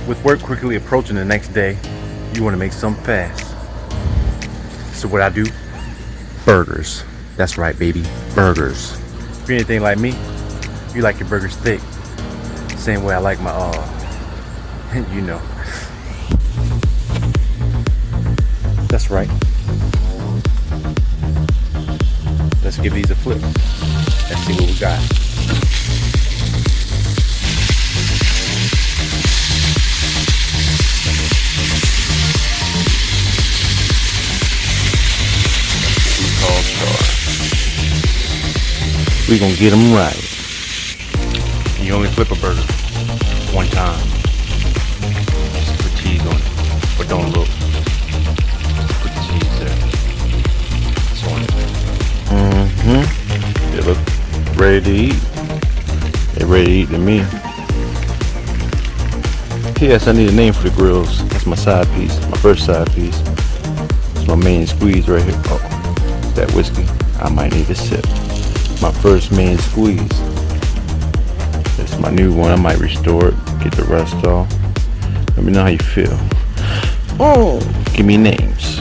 With work quickly approaching the next day, you want to make something fast. So what I do? Burgers. That's right, baby. Burgers. If you're anything like me, you like your burgers thick. Same way I like my you know. That's right. Let's give these a flip. Let's see what we got. We gonna get them right. You only flip a burger one time. Just put cheese on it, but don't look. Just put the cheese there. It's on it. They look ready to eat. They're ready to eat to me. P.S. I need a name for the grills. That's my side piece, my first side piece. It's my main squeeze right here. Oh, that whiskey. I might need a sip. My first main squeeze. This is my new one. I might restore it, get the rust off. Let me know how you feel. Oh, give me names.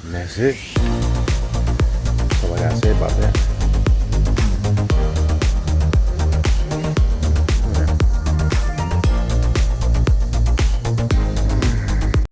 And that's it. That's all I gotta say about that.